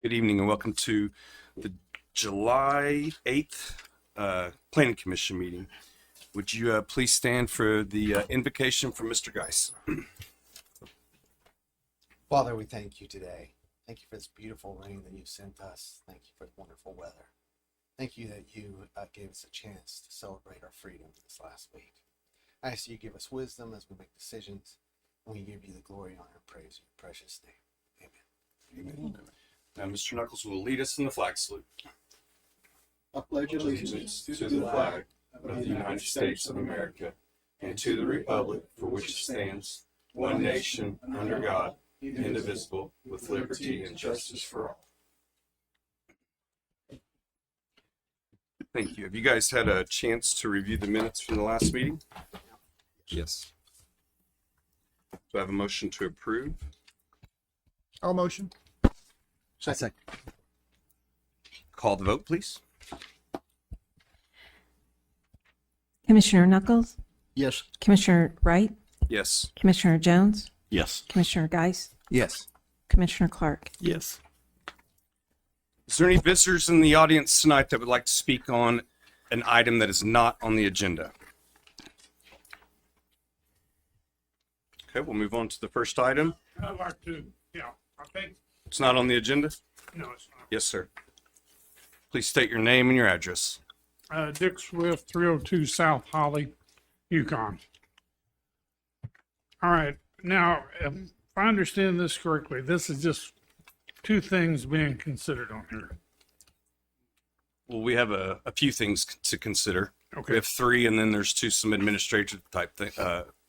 Good evening and welcome to the July 8th Planning Commission meeting. Would you please stand for the invocation from Mr. Geis? Father, we thank you today. Thank you for this beautiful rain that you sent us. Thank you for the wonderful weather. Thank you that you gave us a chance to celebrate our freedom this last week. I ask you to give us wisdom as we make decisions, and we give you the glory, honor, and praise in your precious name. Amen. Amen. Now, Mr. Knuckles will lead us in the flag salute. I pledge allegiance to the flag of the United States of America and to the republic for which it stands, one nation, under God, indivisible, with liberty and justice for all. Thank you. Have you guys had a chance to review the minutes from the last meeting? Yes. Do I have a motion to approve? All motion. Second. Call the vote, please. Commissioner Knuckles, Yes. Commissioner Wright, Yes. Commissioner Jones, Yes. Commissioner Geis, Yes. Commissioner Clark. Yes. Is there any visitors in the audience tonight that would like to speak on an item that is not on the agenda? Okay, we'll move on to the first item. I'd like to, I think, It's not on the agenda? no, it's not. Yes, sir. Please state your name and your address. Dick Swift, 302 South Holly, Yukon. All right, now, if I understand this correctly, this is just two things being considered on here. Well, we have a few things to consider. We Okay, have three, and then there's some administrative type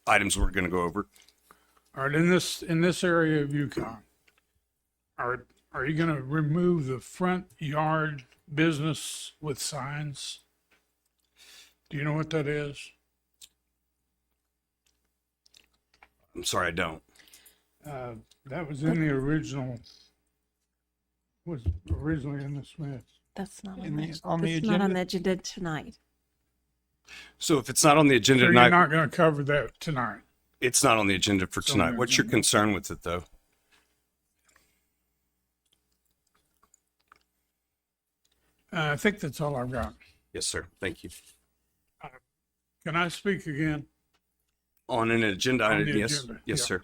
items we're going to go over. all right, in this area of Yukon, are you gonna remove the front yard business with signs? Do you know what that is? I'm sorry, I don't. That was in the original, was originally in the Smith. That's not In on the- the, on the that's not on agenda? the agenda tonight. So if it's not on the agenda So you're tonight, not gonna cover that tonight? it's not on the agenda for It's on tonight. the What's your agenda. concern with it, though? I think that's all I've got. Yes, sir. Thank you. Can I speak again? On an agenda On item, the yes. agenda, Yes, yeah. sir.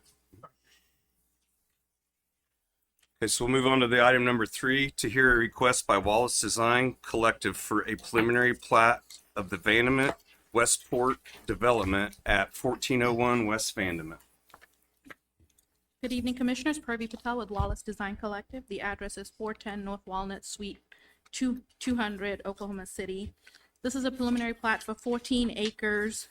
Okay, so we'll move on to the item number 3, to hear a request by Wallace Design Collective for a preliminary plat of the Vandament Westport development at 1401 West Vandament. Good evening, Commissioners. Purvi Patel with Wallace Design Collective. The address is 410 North Walnut Suite, 200, Oklahoma City. This is a preliminary plat for 14 acres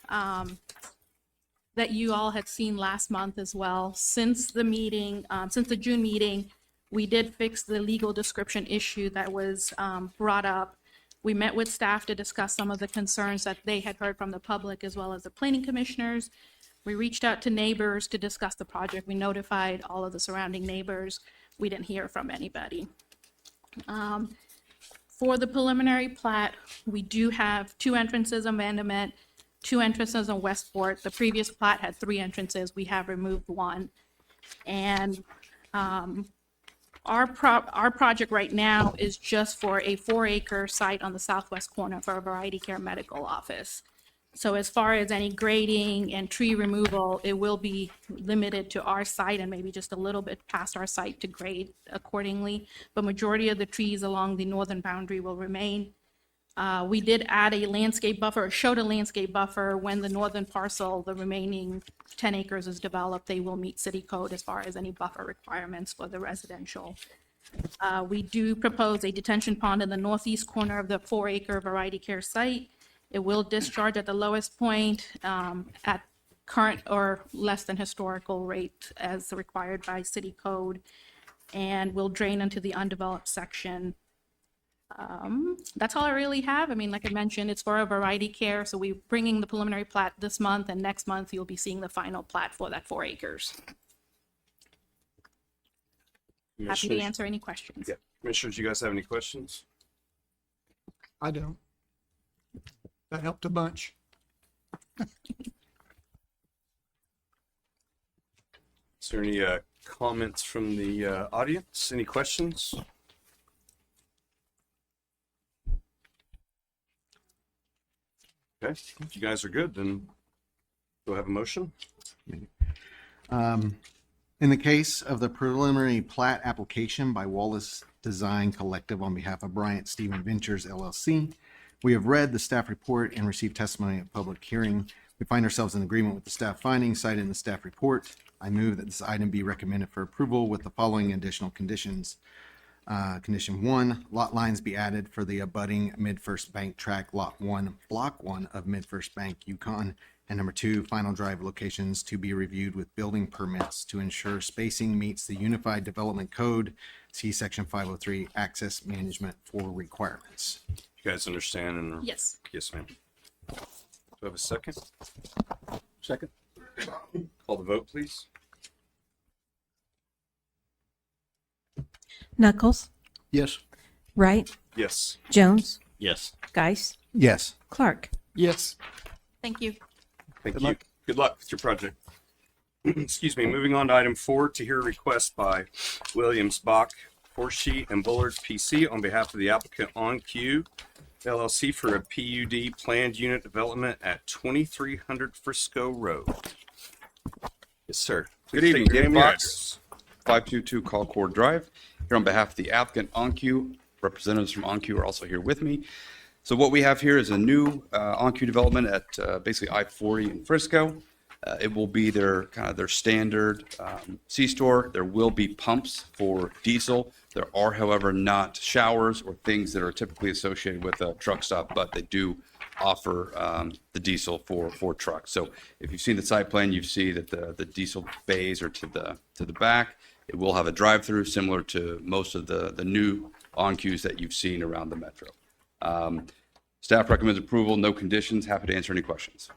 that you all had seen last month as well. Since the meeting, since the June meeting, we did fix the legal description issue that was brought up. We met with staff to discuss some of the concerns that they had heard from the public as well as the planning commissioners. We reached out to neighbors to discuss the project. We notified all of the surrounding neighbors. We didn't hear from anybody. For the preliminary plat, we do have 2 entrances on Vandament, 2 entrances on Westport. The previous plat had 3 entrances. We have removed 1. And our project right now is just for a 4-acre site on the southwest corner for a Variety Care medical office. So as far as any grading and tree removal, it will be limited to our site and maybe just a little bit past our site to grade accordingly. But majority of the trees along the northern boundary will remain. We did add a landscape buffer, showed a landscape buffer when the northern parcel, the remaining 10 acres is developed, they will meet city code as far as any buffer requirements for the residential. We do propose a detention pond in the northeast corner of the 4-acre Variety Care site. It will discharge at the lowest point at current or less than historical rate as required by city code, and will drain into the undeveloped section. That's all I really have. I mean, like I mentioned, it's for a Variety Care, so we're bringing the preliminary plat this month, and next month you'll be seeing the final plat for that 4 acres. Happy to Commissioners? answer any questions. Yeah. Commissioners, you guys have any questions? I don't. That helped a bunch. Is there any comments from the audience? Any questions? Okay, if you guys are good, then we'll have a motion. In the case of the preliminary plat application by Wallace Design Collective on behalf of Bryant Stephen Ventures LLC, we have read the staff report and received testimony at public hearing. We find ourselves in agreement with the staff findings cited in the staff report. I move that this item be recommended for approval with the following additional conditions. Condition 1, lot lines be added for the abutting Mid-First Bank Tract Lot 1, Block 1 of Mid-First Bank, Yukon. And number 2, final drive locations to be reviewed with building permits to ensure spacing meets the Unified Development Code, see Section 503, access management for requirements. You guys understand? And Yes. yes, ma'am. Do I have a second? Second. Call the vote, please. Knuckles, Yes. Wright, Yes. Jones, Yes. Geis, Yes. Clark. Yes. Thank you. Thank you. Good luck with your project. Excuse me. Moving on to item 4, to hear a request by Williams, Bach, Horseshoe, and Bullard PC on behalf of the applicant On Q LLC for a PUD planned unit development at 2300 Frisco Road. Yes, sir. Good evening, State your David name and Fox, 522 Colcord Drive. Here on behalf of the applicant OnQ, representatives from OnQ are also here with me. So what we have here is a new OnQ development at basically I-40 in Frisco. It will be their standard C-store. There will be pumps for diesel. There are, however, not showers or things that are typically associated with a truck stop, but they do offer the diesel for trucks. So if you've seen the site plan, you see that the diesel bays are to the back. It will have a drive-through similar to most of the new OnQs that you've seen around the metro. Staff recommends approval, no conditions. Happy to answer any questions.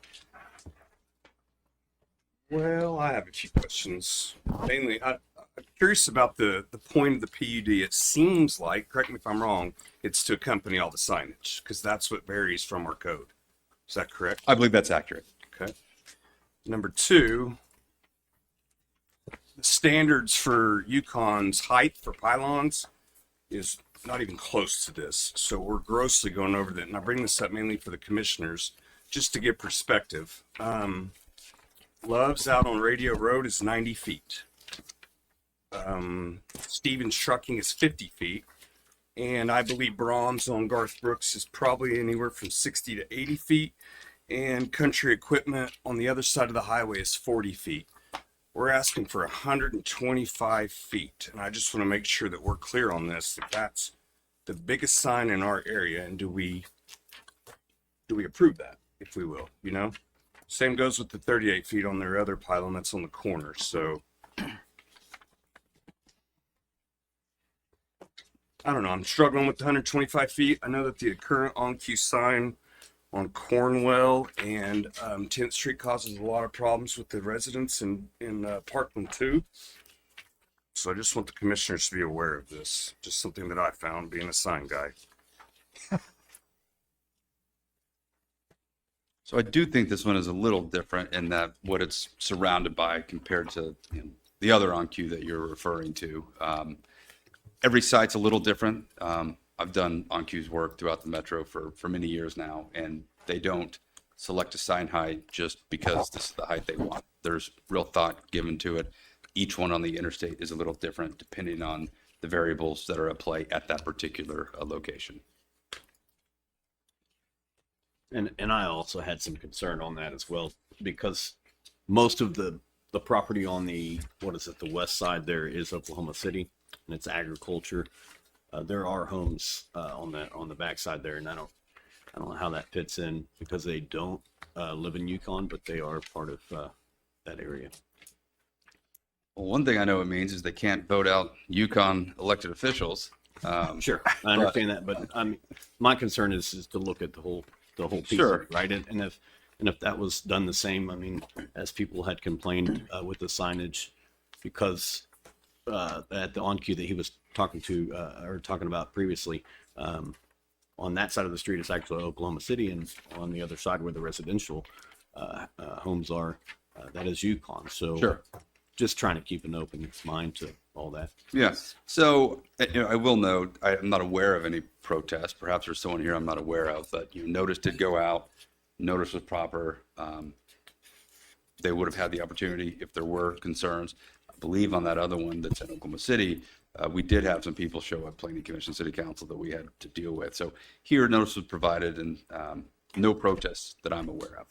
Well, I have a few questions. Mainly, I'm curious about the point of the PUD. It seems like, correct me if I'm wrong, it's to accompany all the signage, because that's what varies from our code. Is that correct? I believe that's accurate. Okay. Number 2, the standards for Yukon's height for pylons is not even close to this. So we're grossly going over that. And I bring this up mainly for the commissioners, just to give perspective. Love's out on Radio Road is 90 feet. Stevens Trucking is 50 feet. And I believe Brahms on Garth Brooks is probably anywhere from 60 to 80 feet. And Country Equipment on the other side of the highway is 40 feet. We're asking for 125 feet. And I just want to make sure that we're clear on this, that that's the biggest sign in our area. And do we approve that, if we will, you know? Same goes with the 38 feet on their other pylon that's on the corner. So I don't know. I'm struggling with the 125 feet. I know that the current on-queue sign on Cornwell and 10th Street causes a lot of problems with the residents in Parkland too. So I just want the commissioners to be aware of this. Just something that I found being a sign guy. So I do think this one is a little different in that what it's surrounded by compared to the other OnQ that you're referring to. Every site's a little different. I've done OnQ's work throughout the metro for many years now, and they don't select a sign height just because this is the height they want. There's real thought given to it. Each one on the interstate is a little different depending on the variables that are at play at that particular location. And I also had some concern on that as well, because most of the property on the west side there is Oklahoma City, and it's agriculture. There are homes on the backside there, and I don't know how that fits in, because they don't live in Yukon, but they are part of that area. Well, one thing I know it means is they can't vote out Yukon elected officials. Sure, I understand that, but my concern is to look at the whole piece, Sure. right? And if that was done the same, I mean, as people had complained with the signage, because at the on-queue that he was talking about previously, on that side of the street is actually Oklahoma City, and on the other side where the residential homes are, that is Yukon. So Sure. Just trying to keep an open mind to all that. Yeah. So, I will note, I'm not aware of any protest. Perhaps there's someone here I'm not aware of, but notice did go out. Notice was proper. They would have had the opportunity if there were concerns. I believe on that other one that's in Oklahoma City, we did have some people show up, Planning Commission, City Council, that we had to deal with. So here, notice was provided and no protests that I'm aware of.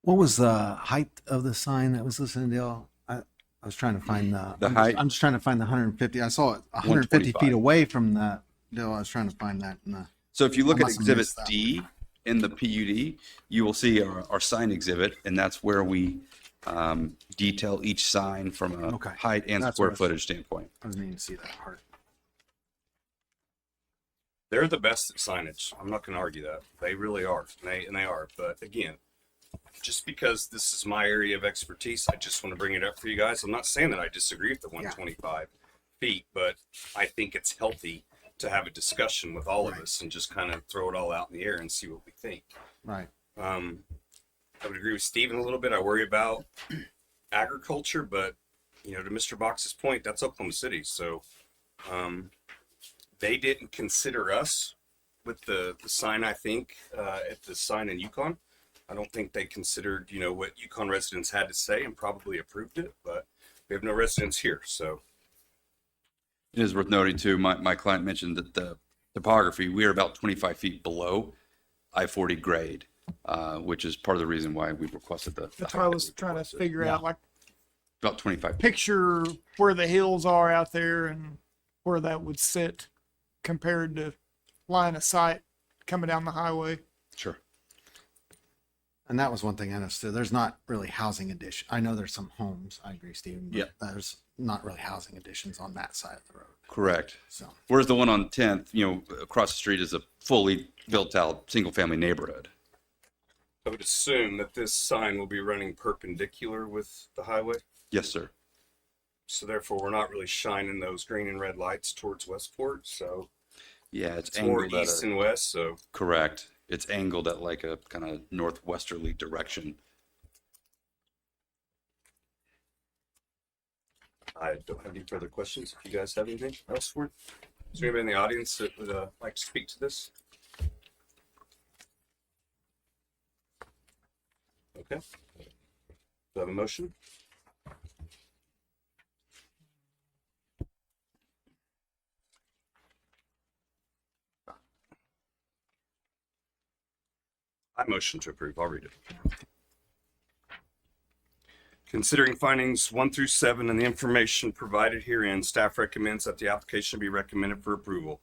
What was the height of the sign that was listed in the deal? I was trying to find height? I'm just trying to find the 150. I saw it 150 feet 125. away from the deal. I was trying to find that. In the, So if you look I at must have Exhibit missed that. D in the PUD, you will see our sign exhibit, and that's where we detail each sign from a Okay. height and That's square what I- footage standpoint. I was needing to see that part. They're the best at signage. I'm not going to argue that. They really are. And they are. But again, just because this is my area of expertise, I just want to bring it up for you guys. I'm not saying that I disagree with the 125 feet, but I think it's healthy to have a discussion with all of us and just kind of throw it all out in the air and see what we think. Right. I would agree with Steven a little bit. I worry about agriculture, but you know, to Mr. Box's point, that's Oklahoma City. So they didn't consider us with the sign, I think, at the sign in Yukon. I don't think they considered, you know, what Yukon residents had to say and probably approved it, but we have no residents here. So It is worth noting too, my client mentioned that the topography, we are about 25 feet below I-40 grade, which is part of the reason why we requested the. That's height what I that was we trying to requested. figure out, like About 25. picture where the hills are out there and where that would sit compared to line of sight coming down the highway. Sure. And that was one thing I noticed too. There's not really housing addition. I know there's some homes. I agree, Stephen. But Yeah. There's not really housing additions on that side of the road. Correct. So Whereas the one on 10th, you know, across the street is a fully built out single family neighborhood. I would assume that this sign will be running perpendicular with the highway. Yes, sir. So therefore, we're not really shining those green and red lights towards Westport. So Yeah, it's it's more angled at east a, and west. So correct. It's angled at like a kind of northwesterly direction. I don't have any further questions. If you guys have anything else for it, is there anybody in the audience that would like to speak to this? Okay. Do I have a motion? I motion to approve. I'll read it. Considering findings 1 through 7 and the information provided herein, staff recommends that the application be recommended for approval.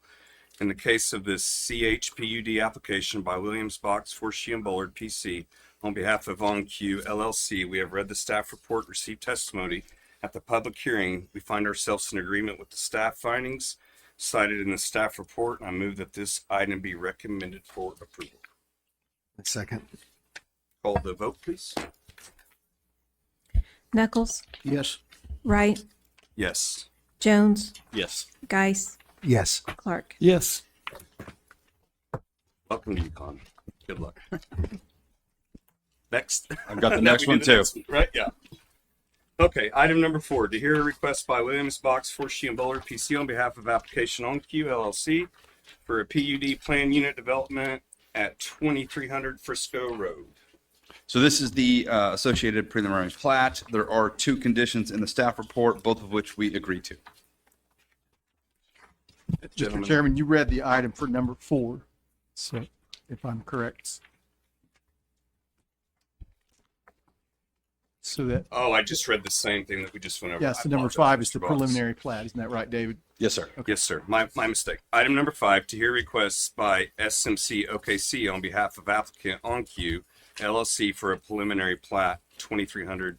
In the case of this CHPUD application by Williams Box, Forshee and Bullard, PC, on behalf of OnQ LLC, we have read the staff report, received testimony. At the public hearing, we find ourselves in agreement with the staff findings cited in the staff report, and I move that this item be recommended for approval. second. Call the vote, please. Knuckles, Yes. Wright, Yes. Jones, Yes. Geis, Yes. Clark. Yes. Welcome to Yukon. Good luck. Next. I've got the Now next we one do too. next one, right? Yeah. Okay, item number 4, to hear a request by Williams Box, Forshee and Bullard, PC, on behalf of application OnQ LLC for a PUD plan unit development at 2300 Frisco Road. So this is the associated preliminary plat. There are 2 conditions in the staff report, both of which we agree to. Mr. Gentlemen. Chairman, you read the item for number 4, so if I'm correct. So that, Oh, I just read the same thing that we just went over. yes, I the number apologize, 5 is Mr. the Box. preliminary plat. Isn't that right, David? Yes, sir. Yes, sir. My mistake. Item number 5, to hear requests by SMC OKC on behalf of applicant OnQ LLC for a preliminary plat, 2300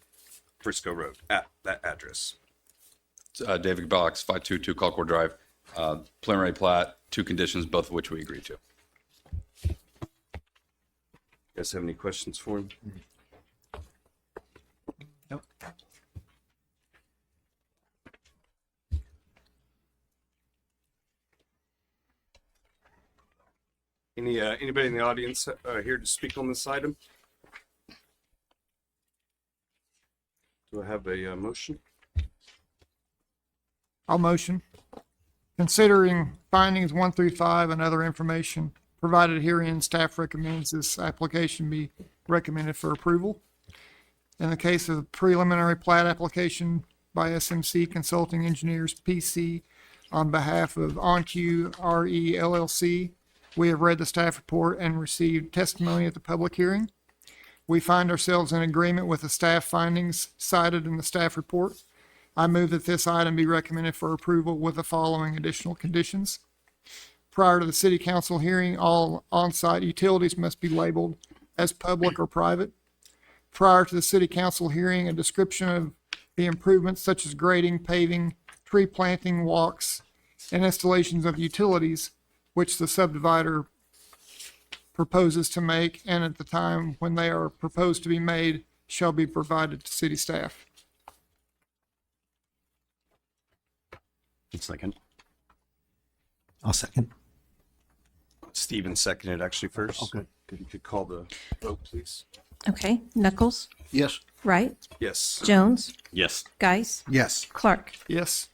Frisco Road, at that address. David Box, 522 Colcord Drive. Preliminary plat, 2 conditions, both of which we agree to. You guys have any questions for him? Nope. Anybody in the audience here to speak on this item? Do I have a motion? I'll motion. Considering findings 1 through 5 and other information provided herein, staff recommends this application be recommended for approval. In the case of preliminary plat application by SMC Consulting Engineers PC on behalf of OnQ RE LLC, we have read the staff report and received testimony at the public hearing. We find ourselves in agreement with the staff findings cited in the staff report. I move that this item be recommended for approval with the following additional conditions. Prior to the city council hearing, all on-site utilities must be labeled as public or private. Prior to the city council hearing, a description of the improvements such as grading, paving, tree planting, walks, and installations of utilities, which the subdivider proposes to make, and at the time when they are proposed to be made, shall be provided to city staff. Second. I'll second. Steven seconded actually first. Okay. You could call the vote, please. Okay, Knuckles, Yes. Wright, Yes. Jones, Yes. Geis, Yes. Clark. Yes.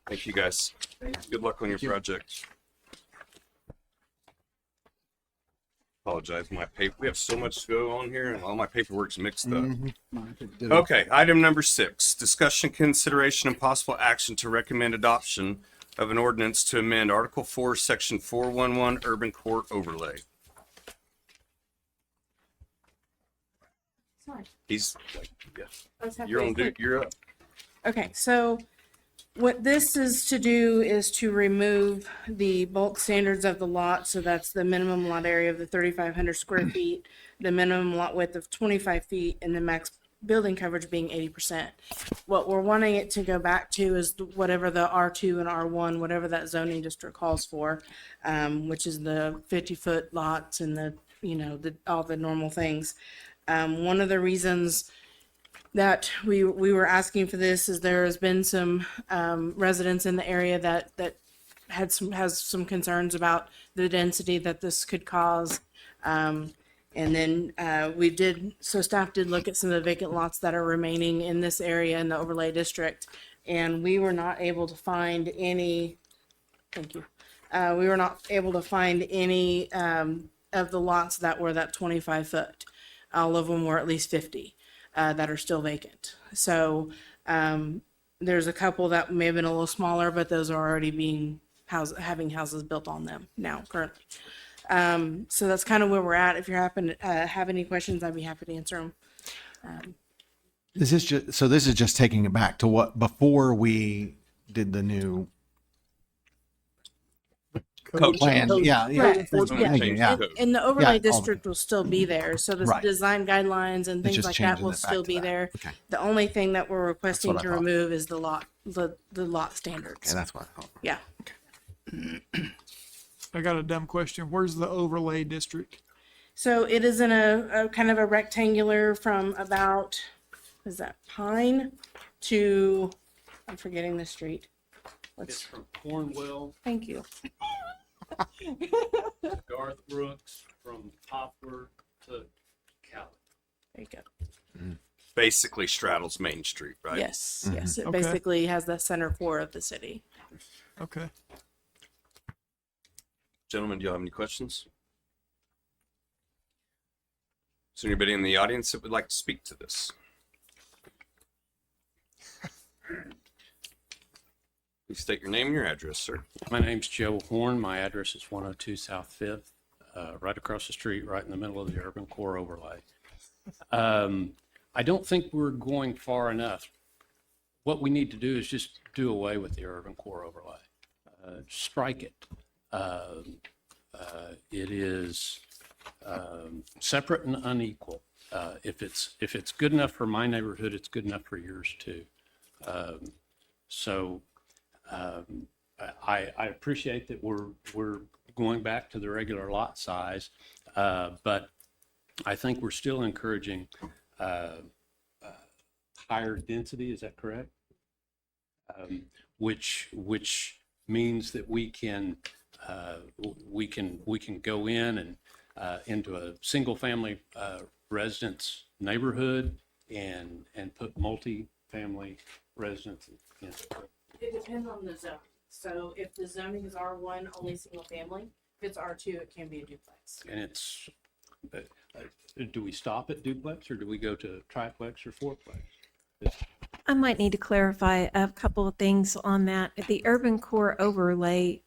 Thank you, guys. Good luck on your project. Apologize, my paper, we have so much to go on here and all my paperwork's mixed up. Okay, item number 6, discussion, consideration, and possible action to recommend adoption of an ordinance to amend Article 4, Section 411 Urban Core Overlay. Sorry. He's, yeah, I was halfway you're on, through. you're up. Okay, so what this is to do is to remove the bulk standards of the lot. So that's the minimum lot area of the 3,500 square feet, the minimum lot width of 25 feet, and the max building coverage being 80%. What we're wanting it to go back to is whatever the R2 and R1, whatever that zoning district calls for, which is the 50-foot lots and the, all the normal things. One of the reasons that we were asking for this is there has been some residents in the area that has some concerns about the density that this could cause. And then staff did look at some of the vacant lots that are remaining in this area in the overlay district, and we were not able to find any, thank you. We were not able to find any of the lots that were that 25 foot. All of them were at least 50 that are still vacant. So there's a couple that may have been a little smaller, but those are already being having houses built on them now currently. So that's kind of where we're at. If you happen to have any questions, I'd be happy to answer them. This is just taking it back to what before we did the new Code plan. change. Yeah. Right. Thank you, yeah. And the overlay Yeah, district will still be there. So the Right. design guidelines and things just like that changing will it back still to be that. there. Okay. The only thing that we're requesting what I to thought. remove is the lot standards. Okay, that's what I thought. Yeah. I got a dumb question. Where's the overlay district? So it is in a kind of a rectangular from about, is that Pine to, I'm forgetting the street. It's from Cornwell, Thank you. Garth Brooks, from Poplar to Cali. There you go. Basically straddles Main Street, right? Yes, yes. It Okay. basically has the center core of the city. Okay. Gentlemen, do you have any questions? Is there anybody in the audience that would like to speak to this? Please state your name and your address, sir. My name's Joe Horn. My address is 102 South Fifth, right across the street, right in the middle of the urban core overlay. I don't think we're going far enough. What we need to do is just do away with the urban core overlay. Strike it. It is separate and unequal. If it's good enough for my neighborhood, it's good enough for yours too. I appreciate that we're going back to the regular lot size, but I think we're still encouraging higher density. Is that correct? Which means that we can go in and into a single family residence neighborhood and put multi-family residents in. It depends on the zone. So if the zoning is R1, only single family, If it's R2, it can be a duplex. And it's, do we stop at duplex or do we go to triplex or fourplex? I might need to clarify a couple of things on that. The urban core overlay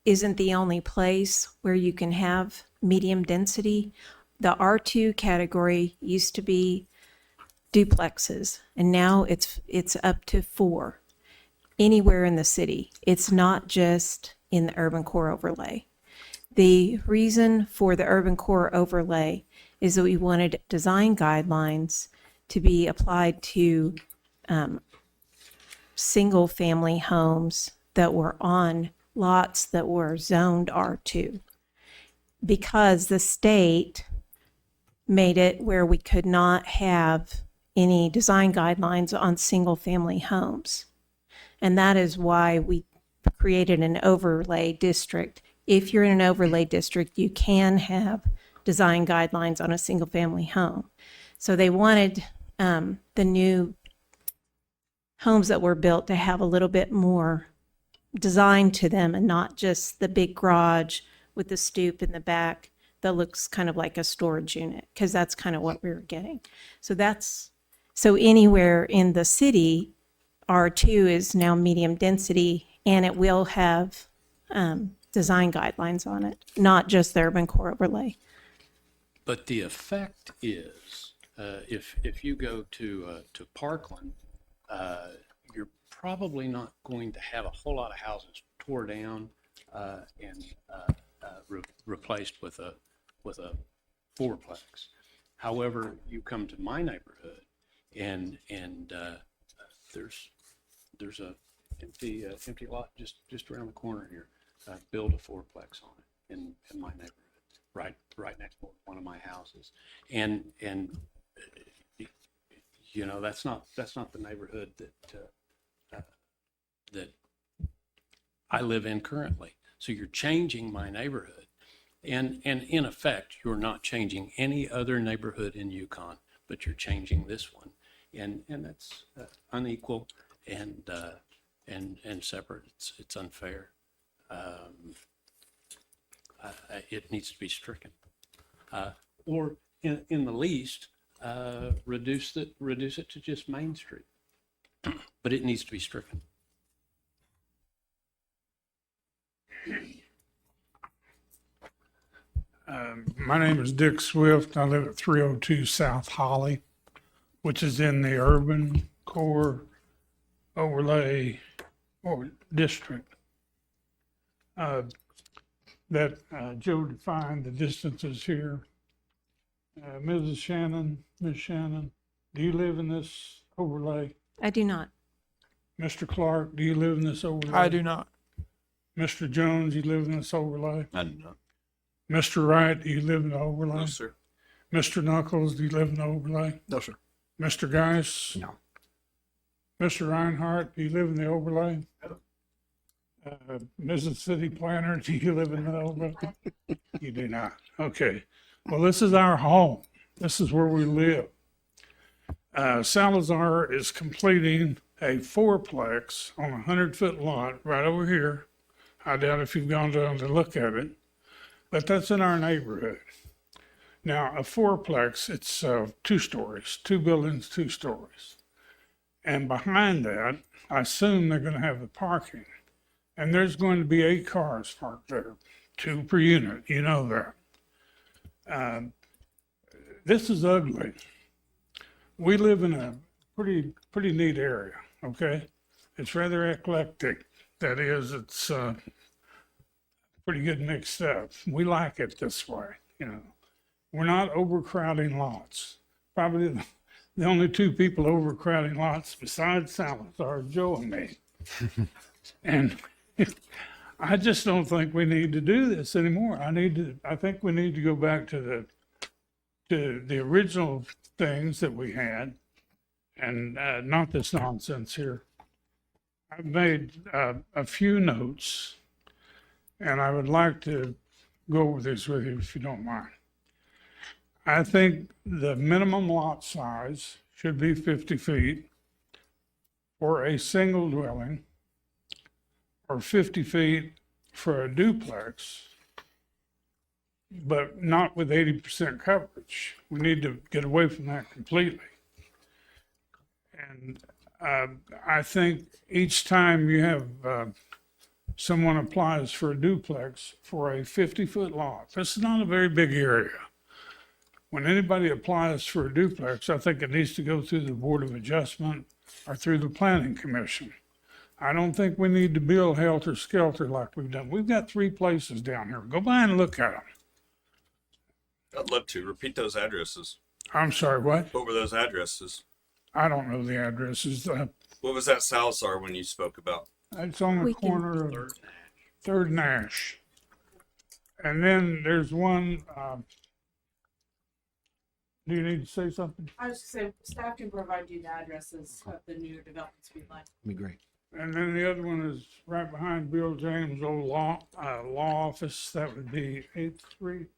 isn't the only place where you can have medium density. The R2 category used to be duplexes, and now it's up to 4 anywhere in the city. It's not just in the urban core overlay. The reason for the urban core overlay is that we wanted design guidelines to be applied to single family homes that were on lots that were zoned R2, because the state made it where we could not have any design guidelines on single family homes. And that is why we created an overlay district. If you're in an overlay district, you can have design guidelines on a single family home. So they wanted the new homes that were built to have a little bit more design to them, and not just the big garage with the stoop in the back that looks kind of like a storage unit, because that's kind of what we were getting. So anywhere in the city, R2 is now medium density, and it will have design guidelines on it, not just the urban core overlay. But the effect is, if you go to Parkland, you're probably not going to have a whole lot of houses tore down and replaced with a fourplex. However, you come to my neighborhood, and there's a empty lot just around the corner here. Build a fourplex on it in my neighborhood, right next to one of my houses, and you know, that's not the neighborhood that I live in currently. So you're changing my neighborhood, and in effect, you're not changing any other neighborhood in Yukon, but you're changing this one, and that's unequal and separate. It's unfair. It needs to be stricken, or in the least, reduce it to just Main Street, but it needs to be stricken. My name is Dick Swift. I live at 302 South Holly, which is in the urban core overlay or district. That Joe defined the distances here. Ms. Shannon, do you live in this overlay? I do not. Mr. Clark, do you live in this overlay? I do not. Mr. Jones, you live in this overlay? I do not. Mr. Wright, do you live in the overlay? No, sir. Mr. Knuckles, do you live in the overlay? No, sir. Mr. Geis? No. Mr. Reinhardt, do you live in the overlay? Mrs. City Planner, do you live in the overlay? You do not. Okay. Well, this is our home. This is where we live. Salazar is completing a fourplex on a 100-foot lot right over here. I doubt if you've gone down to look at it, but that's in our neighborhood. Now, a fourplex, it's 2 stories, 2 buildings, 2 stories. And behind that, I assume they're going to have the parking. And there's going to be 8 cars parked there, 2 per unit, you know that. This is ugly. We live in a pretty neat area, okay? It's rather eclectic. That is, it's pretty good mixed up. We like it this way, you know. We're not overcrowding lots. Probably the only 2 people overcrowding lots besides Salazar are Joe and me. And I just don't think we need to do this anymore. I think we need to go back to the original things that we had, and not this nonsense here. I've made a few notes, and I would like to go over this with you if you don't mind. I think the minimum lot size should be 50 feet for a single dwelling, or 50 feet for a duplex, but not with 80% coverage. We need to get away from that completely. And I think each time you have someone applies for a duplex for a 50-foot lot, this is not a very big area. When anybody applies for a duplex, I think it needs to go through the Board of Adjustment or through the Planning Commission. I don't think we need to build helter-skelter like we've done. We've got 3 places down here. Go by and look at them. I'd love to. Repeat those addresses. I'm sorry, what? What were those addresses? I don't know the addresses. What was that Salazar one you spoke about? It's on the We can- corner of Third and Ash. And then there's one, do you need to say something? I was just saying, staff can provide you the addresses of the new developments we'd like. Be great. And then the other one is right behind Bill James' old law office. That would be 8th Street.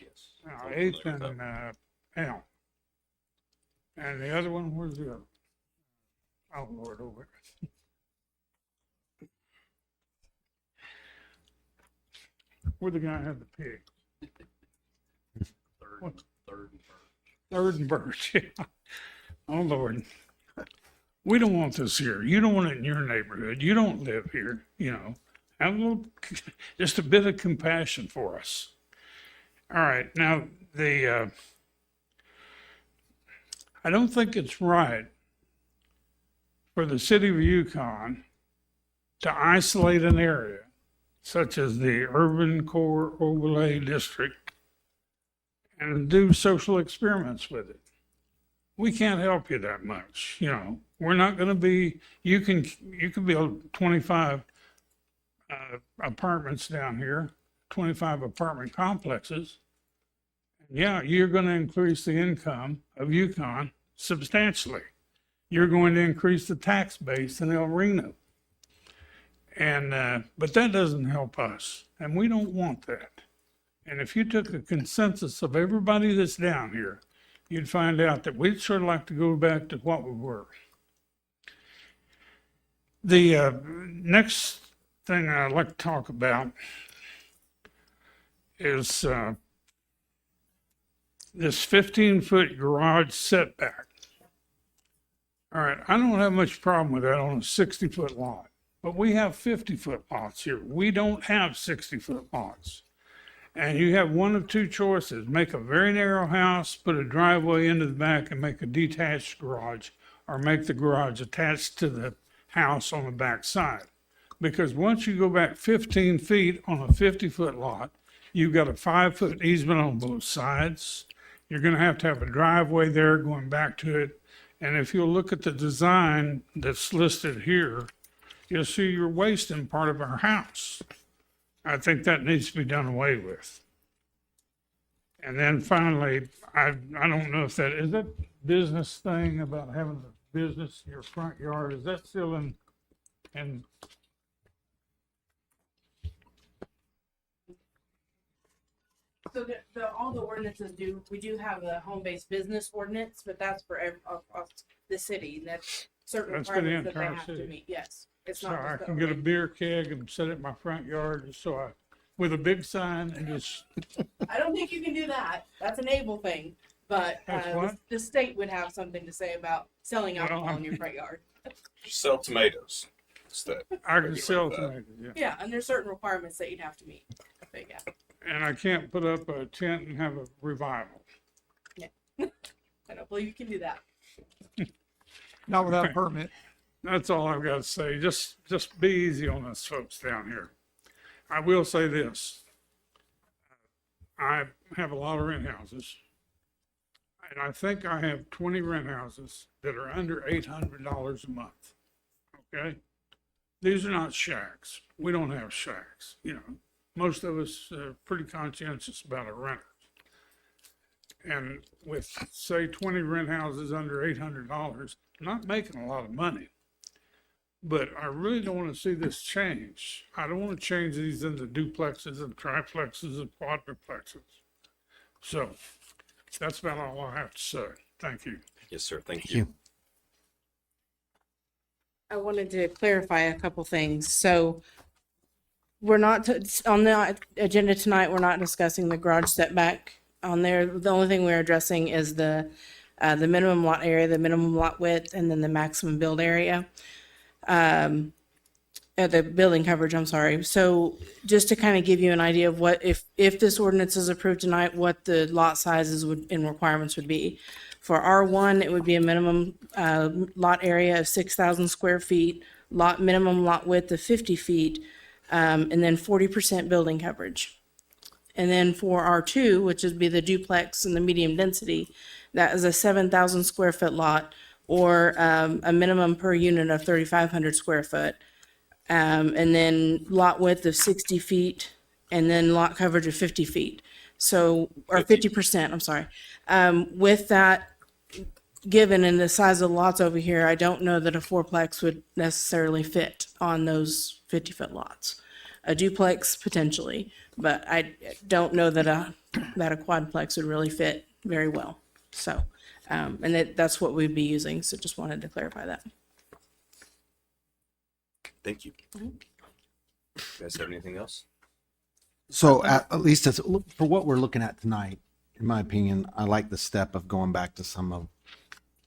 Yes. 8th and Elm. And the other one, where's the other? Oh, Lord, over there. Where the guy had the pig? Third and Birch, yeah. Oh, Lord. We don't want this here. You don't want it in your neighborhood. You don't live here, you know. Have a little, just a bit of compassion for us. All right, now, I don't think it's right for the city of Yukon to isolate an area such as the Urban Core Overlay District and do social experiments with it. We can't help you that much, you know. We're not going to be, you can build 25 apartments down here, 25 apartment complexes. Yeah, you're going to increase the income of Yukon substantially. You're going to increase the tax base in El Reno. And, but that doesn't help us, and we don't want that. And if you took a consensus of everybody that's down here, you'd find out that we'd sort of like to go back to what we were. The next thing I'd like to talk about is this 15-foot garage setback. All right, I don't have much problem with that on a 60-foot lot, but we have 50-foot lots here. We don't have 60-foot lots. And you have one of 2 choices: make a very narrow house, put a driveway into the back and make a detached garage, or make the garage attached to the house on the back side. Because once you go back 15 feet on a 50-foot lot, you've got a 5-foot easement on both sides. You're going to have a driveway there going back to it. And if you'll look at the design that's listed here, you'll see you're wasting part of our house. I think that needs to be done away with. And then finally, I don't know if is that business thing about having a business in your front yard, is that still in So all the ordinances we do have a home-based business ordinance, but that's for the city, and that's certain That's for the requirements that they entire have to city. meet, yes. It's so not I just can the get a only- beer keg and set it in my front yard, with a big sign and just, I don't think you can do that. That's an able thing, but That's what? the state would have something to say about selling Well, alcohol in your front yard. Sell tomatoes instead. I can sell with that. tomatoes, yeah. Yeah, and there's certain requirements that you'd have to meet. But yeah, And I can't put up a tent and have a revival. I don't believe you can do that. Not without a permit. That's all I've got to say. Just be easy on us folks down here. I will say this. I have a lot of rent houses. And I think I have 20 rent houses that are under $800 a month. Okay? These are not shacks. We don't have shacks. You know, most of us are pretty conscientious about our renters. And with, say, 20 rent houses under $800, not making a lot of money. But I really don't want to see this change. I don't want to change these into duplexes and triplexes and quadruplexes. So that's about all I have to say. Thank you. Yes, sir. Thank you. I wanted to clarify a couple things. So we're not, on the agenda tonight, we're not discussing the garage setback on there. The only thing we're addressing is the minimum lot area, the minimum lot width, and then the maximum build area. The building coverage, I'm sorry. So just to kind of give you an idea of what, if this ordinance is approved tonight, what the lot sizes would, and requirements would be. For R1, it would be a minimum lot area of 6,000 square feet, minimum lot width of 50 feet, and then 40% building coverage. And then for R2, which would be the duplex and the medium density, that is a 7,000 square foot lot, or a minimum per unit of 3,500 square foot. And then lot width of 60 feet, and then lot coverage of 50 feet. So, or 50%, I'm sorry. With that given and the size of the lots over here, I don't know that a fourplex would necessarily fit on those 50-foot lots. A duplex potentially, but I don't know that a quadplex would really fit very well. So, and that's what we'd be using. So just wanted to clarify that. Thank you. You guys have anything else? So at least as, for what we're looking at tonight, in my opinion, I like the step of going back to some of,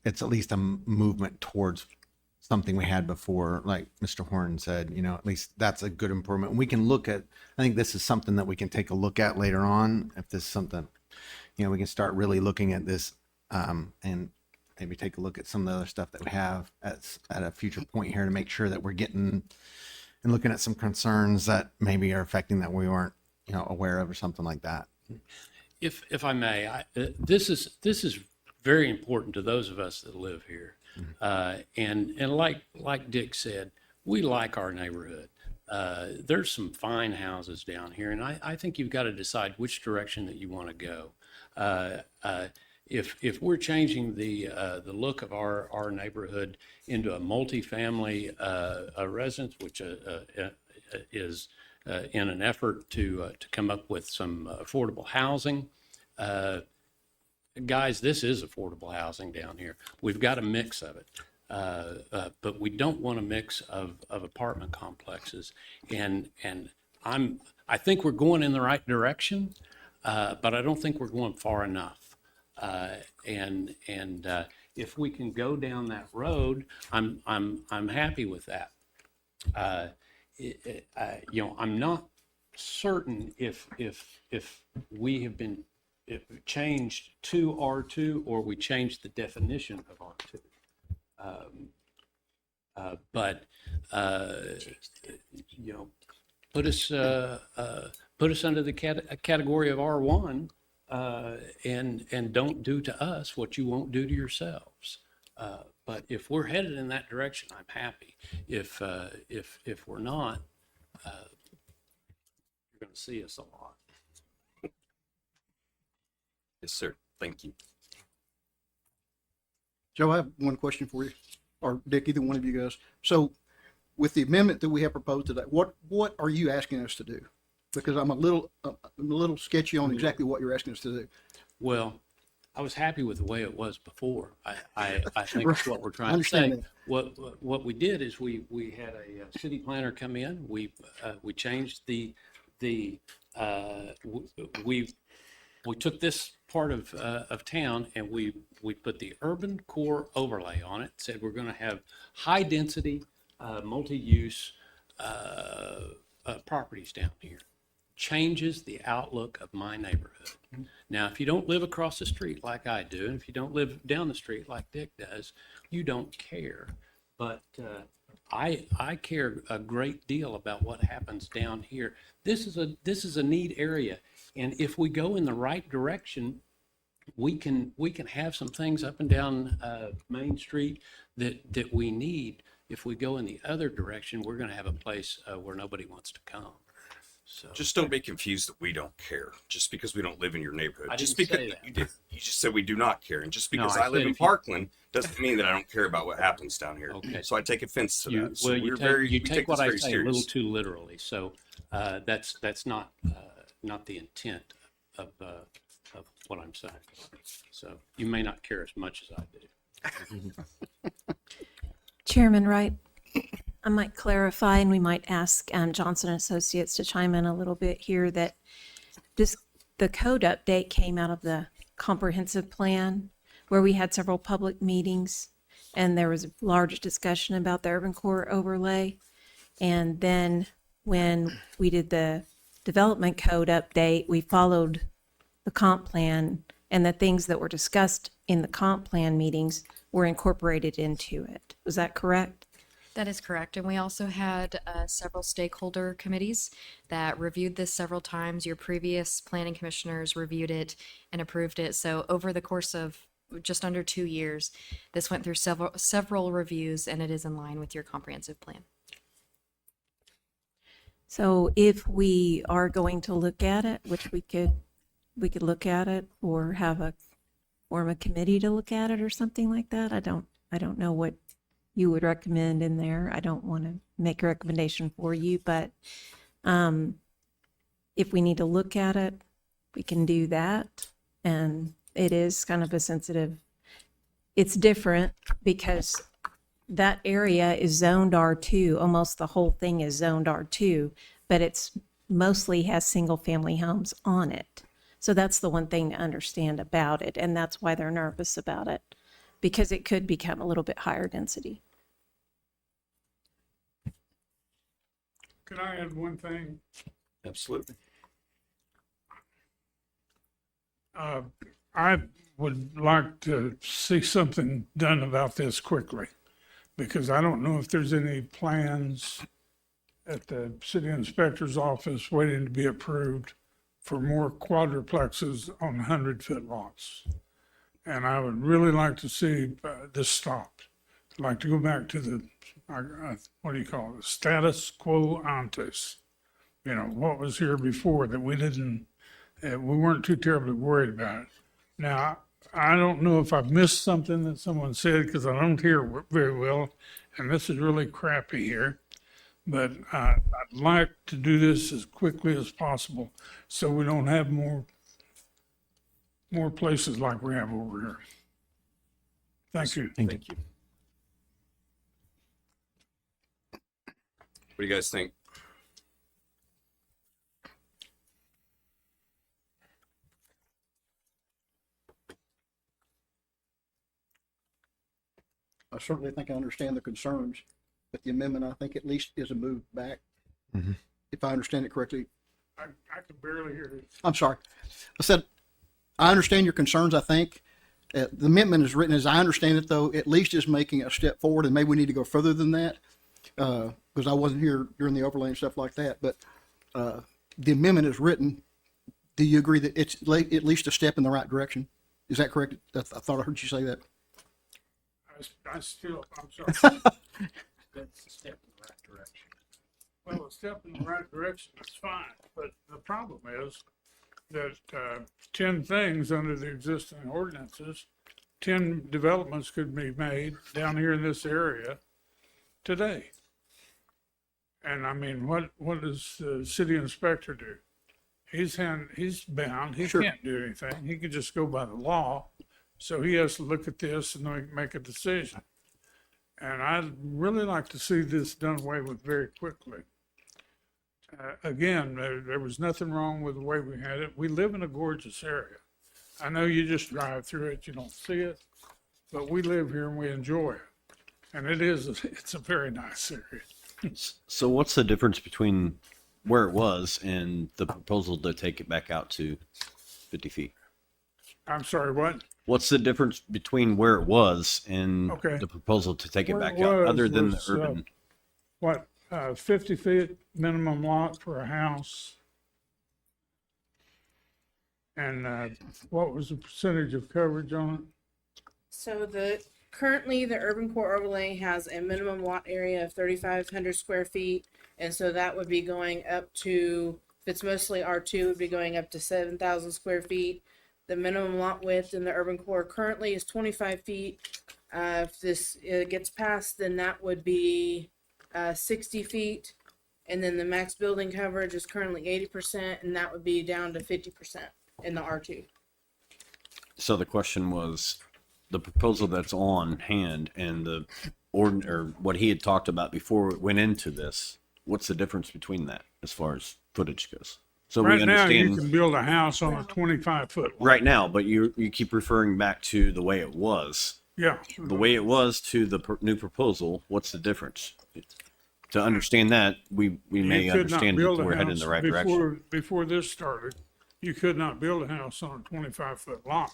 it's at least a movement towards something we had before, like Mr. Horn said, you know, at least that's a good improvement. We can look at, I think this is something that we can take a look at later on. If this is something, you know, we can start really looking at this and maybe take a look at some of the other stuff that we have at a future point here to make sure that we're getting and looking at some concerns that maybe are affecting that we weren't, you know, aware of or something like that. If I may, this is very important to those of us that live here. And like Dick said, we like our neighborhood. There's some fine houses down here, and I think you've got to decide which direction that you want to go. If we're changing the look of our neighborhood into a multifamily residence, which is in an effort to come up with some affordable housing, guys, this is affordable housing down here. We've got a mix of it. But we don't want a mix of apartment complexes. And I think we're going in the right direction, but I don't think we're going far enough. And if we can go down that road, I'm happy with that. You know, I'm not certain if we have been changed to R2 or we changed the definition of R2. But you know, put us under the category of R1, and don't do to us what you won't do to yourselves. But if we're headed in that direction, I'm happy. If we're not, you're going to see us a lot. Yes, sir. Thank you. Joe, I have one question for you, or Dick, either one of you guys. So with the amendment that we have proposed today, what are you asking us to do? Because I'm a little sketchy on exactly what you're asking us to do. Well, I was happy with the way it was before. I think that's what we're trying to understand say. What we did is we had a city planner come in. We changed we took this part of town and we put the urban core overlay on it. Said we're going to have high density, multi-use properties down here. Changes the outlook of my neighborhood. Now, if you don't live across the street like I do, and if you don't live down the street like Dick does, you don't care. But I care a great deal about what happens down here. This is a neat area, and if we go in the right direction, we can have some things up and down Main Street that we need. If we go in the other direction, we're going to have a place where nobody wants to come. So Just don't be confused that we don't care. Just because we don't live in your neighborhood. I Just didn't because say that. you did. You just said we do not care. And just because No, I I live said in if you- Parkland doesn't mean that I don't care about what happens down here. Okay. So I take offense to that. So you we take what this I very say a little serious. too literally. So that's not the intent of what I'm saying. So you may not care as much as I do. Chairman Wright, I might clarify, and we might ask Johnson Associates to chime in a little bit here, that the code update came out of the comprehensive plan, where we had several public meetings, and there was a large discussion about the urban core overlay. And then when we did the development code update, we followed the comp plan, and the things that were discussed in the comp plan meetings were incorporated into it. Was that correct? That is correct. And we also had several stakeholder committees that reviewed this several times. Your previous planning commissioners reviewed it and approved it. So over the course of just under 2 years, this went through several reviews, and it is in line with your comprehensive plan. So if we are going to look at it, which we could look at it or form a committee to look at it or something like that. I don't know what you would recommend in there. I don't want to make a recommendation for you, but if we need to look at it, we can do that. And it is kind of a sensitive, it's different because that area is zoned R2. Almost the whole thing is zoned R2, but it's mostly has single family homes on it. So that's the one thing to understand about it. And that's why they're nervous about it, because it could become a little bit higher density. Can I add one thing? Absolutely. I would like to see something done about this quickly, because I don't know if there's any plans at the city inspector's office waiting to be approved for more quadruplexes on 100-foot lots. And I would really like to see this stopped. I'd like to go back to the, what do you call it, status quo ante. You know, what was here before that we weren't too terribly worried about it. Now, I don't know if I've missed something that someone said, because I don't hear very well, and this is really crappy here. But I'd like to do this as quickly as possible so we don't have more places like we have over here. Thank you. Thank you. What do you guys think? I certainly think I understand the concerns, but the amendment, I think, at least is a move back. If I understand it correctly. I can barely hear you. I'm sorry. I said, I understand your concerns, I think. The amendment is written, as I understand it, though, at least is making a step forward, and maybe we need to go further than that, because I wasn't here during the overlay and stuff like that. But the amendment is written. Do you agree that it's at least a step in the right direction? Is that correct? I thought I heard you say that. I'm sorry. That's a step in the right direction. Well, a step in the right direction is fine, but the problem is that 10 things under the existing ordinances, 10 developments could be made down here in this area today. And I mean, what does the city inspector do? He's bound. He Sure. can't do anything. He can just go by the law. So he has to look at this and make a decision. And I'd really like to see this done away with very quickly. Again, there was nothing wrong with the way we had it. We live in a gorgeous area. I know you just drive through it, you don't see it, but we live here and we enjoy it. And it's a very nice area. So what's the difference between where it was and the proposal to take it back out to 50 feet? I'm sorry, what? What's the difference between where it was and Okay. the proposal to take it Where back it out, was other than the was, urban? 50 feet minimum lot for a house? And what was the percentage of coverage on it? So currently the urban core overlay has a minimum lot area of 3,500 square feet. And so that would be going up to, if it's mostly R2, it would be going up to 7,000 square feet. The minimum lot width in the urban core currently is 25 feet. If this gets passed, then that would be 60 feet. And then the max building coverage is currently 80%, and that would be down to 50% in the R2. So the question was, the proposal that's on hand and the or what he had talked about before it went into this, what's the difference between that as far as footage goes? So we Right now, you understand can build a house on a 25-foot lot. right now, but you keep referring back to the way it was. Yeah. The way it was to the new proposal, what's the difference? To understand that, we may You could not understand that build a we're heading in house the right direction. before this started, you could not build a house on a 25-foot lot.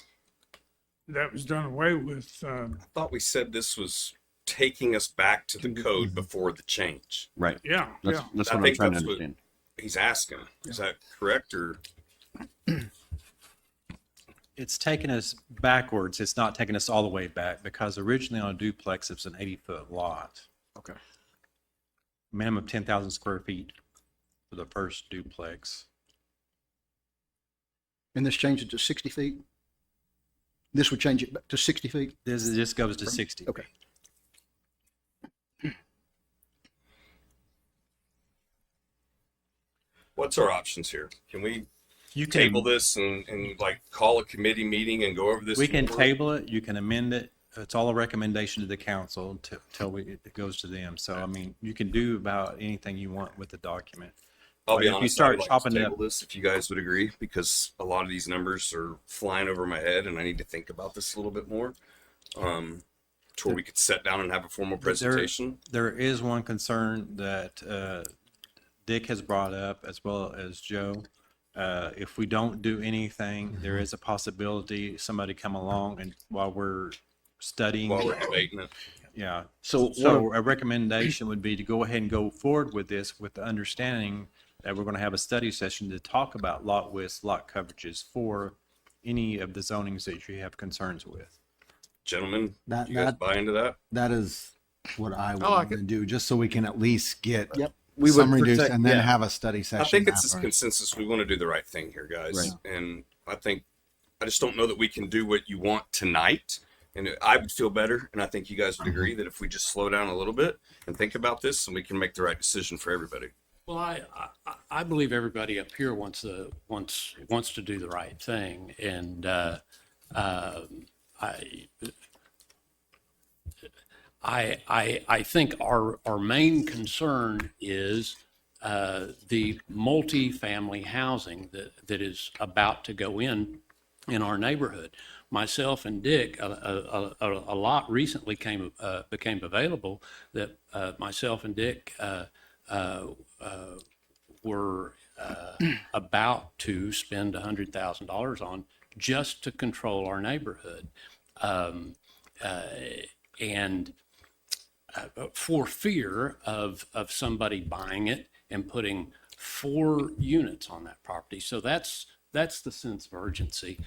That was done away with, I thought we said this was taking us back to the code before the change. Right. yeah, That's, yeah. that's I what I'm think trying to that's what- understand. He's asking. Is that correct or? It's taken us backwards. It's not taking us all the way back because originally on a duplex, it's an 80-foot lot. Okay. Minimum 10,000 square feet for the first duplex. And this changed it to 60 feet? This would change it back to 60 feet? This just goes to 60. Okay. What's our options here? Can we You can, table this and like call a committee meeting and go over this? we can more? table it, you can amend it. It's all a recommendation to the council till it goes to them. So, I mean, you can do about anything you want with the document. I'll But be if you honest, start I would like chopping to it table up- this if you guys would agree, because a lot of these numbers are flying over my head and I need to think about this a little bit more. To where we could sit down and have a formal presentation. There is one concern that Dick has brought up, as well as Joe. If we don't do anything, there is a possibility somebody come along and while we're studying. While we're debating it. Yeah. So So a recommendation would be to go ahead and go forward with this with the understanding that we're going to have a study session to talk about lot widths, lot coverages for any of the zonings that you have concerns with. Gentlemen, That- you guys that- buy into that? That is what I would I like want to do, just so we can at least get Yep. We would some reduced protect- and then yeah. have a study I session. think it's a afterwards. consensus. We want to do the right thing here, guys. Right. And I just don't know that we can do what you want tonight. And I would feel better. And I think you guys would agree that if we just slow down a little bit and think about this, and we can make the right decision for everybody. Well, I believe everybody up here wants to do the right thing, and I think our main concern is the multifamily housing that is about to go in our neighborhood. Myself and Dick, a lot recently became available that myself and Dick were about to spend $100,000 on just to control our neighborhood. And for fear of somebody buying it and putting 4 units on that property. So that's the sense of urgency.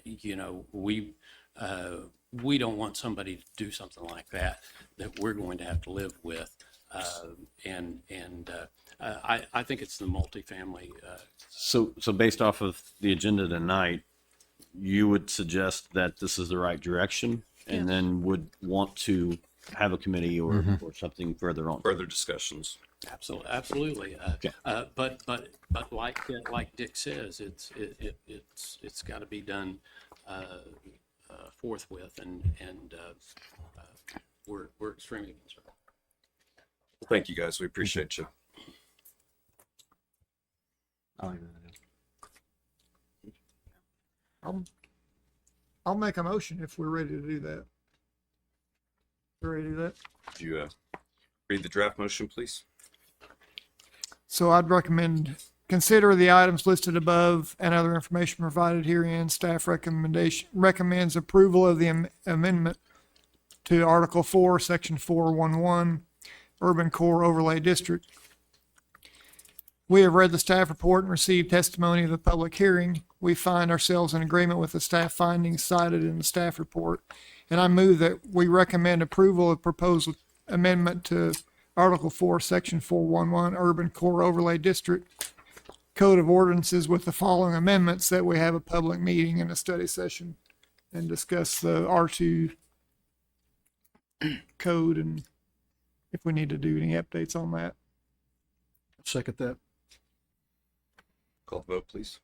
You know, we don't want somebody to do something like that we're going to have to live with. I think it's the multifamily. So based off of the agenda tonight, you would suggest that this is the right direction and then would want to have a committee or something further on. Further discussions. Absolutely. Okay. But like Dick says, it's got to be done forthwith, and we're extremely concerned. Thank you, guys. We appreciate you. I'll make a motion if we're ready to do that. We're ready to do that? Could you read the draft motion, please? So I'd recommend, consider the items listed above and other information provided herein. Staff recommends approval of the amendment to Article 4, Section 411, Urban Core Overlay District. We have read the staff report and received testimony of the public hearing. We find ourselves in agreement with the staff findings cited in the staff report, and I move that we recommend approval of proposed amendment to Article 4, Section 411, Urban Core Overlay District Code of Ordinances with the following amendments: that we have a public meeting and a study session and discuss the R2 code, and if we need to do any updates on that. Second that. Call the vote, please.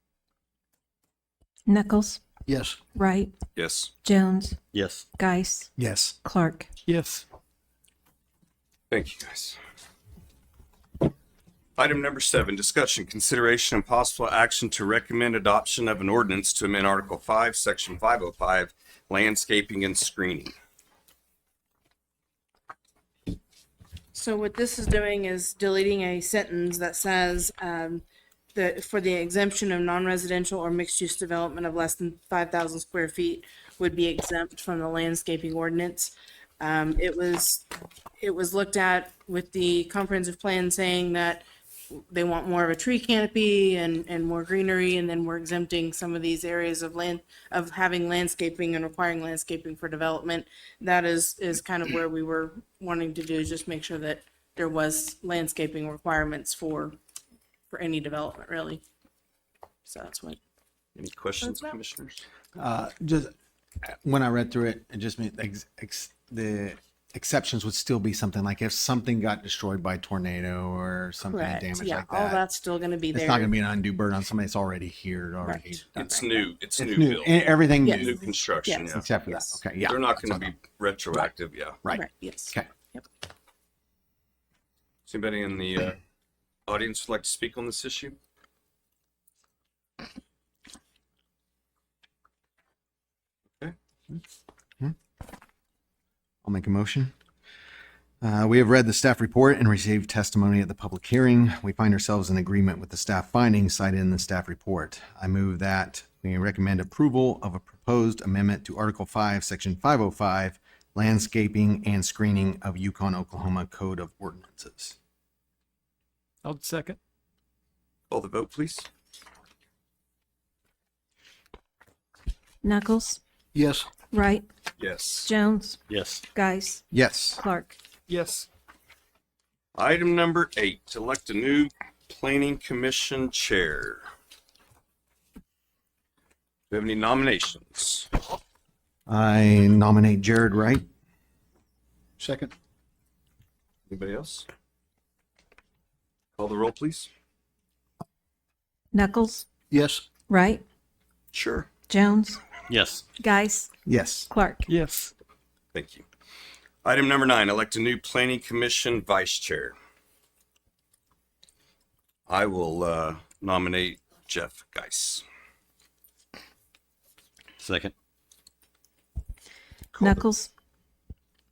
Nichols, Yes. Wright, Yes. Jones, Yes. Geis, Yes. Clark. Yes. Thank you, guys. Item number 7, discussion, consideration, and possible action to recommend adoption of an ordinance to amend Article 5, Section 505, landscaping and screening. So what this is doing is deleting a sentence that says, that for the exemption of non-residential or mixed-use development of less than 5,000 square feet would be exempt from the landscaping ordinance. It was looked at with the comprehensive plan saying that they want more of a tree canopy and more greenery, and then we're exempting some of these areas of land, of having landscaping and requiring landscaping for development. That is kind of where we were wanting to do, is just make sure that there was landscaping requirements for any development, really. So that's what. Any questions, That's about- commissioners? Just when I read through it, it just meant the exceptions would still be something like if something got destroyed by a tornado or something Correct. damaged Yeah, like all that. that's still going to be It's there. not going to be an undue burden on somebody that's already here, already. Right. done It's that. new. It's It's new new. build. Everything Yes. New new, construction, Yes. yeah. except for that. Yes. Okay, yeah. They're not that's going to what be retroactive, yeah. Right. Yes. Okay. Yep. Does anybody in the audience would like to speak on this issue? Okay. I'll make a motion. We have read the staff report and received testimony at the public hearing. We find ourselves in agreement with the staff findings cited in the staff report. I move that we recommend approval of a proposed amendment to Article 5, Section 505, landscaping and screening of Yukon, Oklahoma Code of Ordinances. I'll second. Call the vote, please. Knuckles, Yes. Wright, Yes. Jones, Yes. Geis, Yes. Clark. Yes. Item number 8, elect a new planning commission chair. Do we have any nominations? I nominate Jared Wright. Second. Anybody else? Call the roll, please. Knuckles, Yes. Wright, Sure. Jones, Yes. Geis, Yes. Clark. Yes. Thank you. Item number 9, elect a new planning commission vice chair. I will nominate Jeff Geis. Second. Knuckles,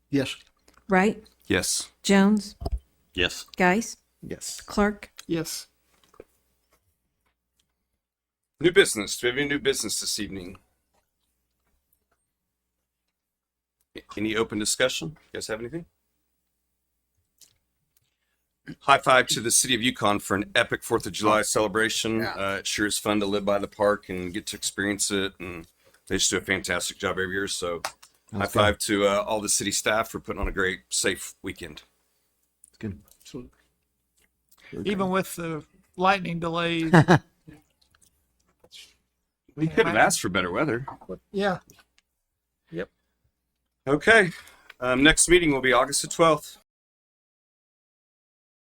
Yes. Wright, Yes. Jones, Yes. Geis, Yes. Clark. Yes. New business. Do we have any new business this evening? Any open discussion? You guys have anything? High five to the city of Yukon for an epic 4th of July celebration. It sure is fun to live by the park and get to experience it. And they just do a fantastic job every year. So high That's five to all the city staff for putting on a great, safe weekend. Good. Even with the lightning delays. We could have asked for better weather. Yeah. Okay. Next meeting will be August the 12th.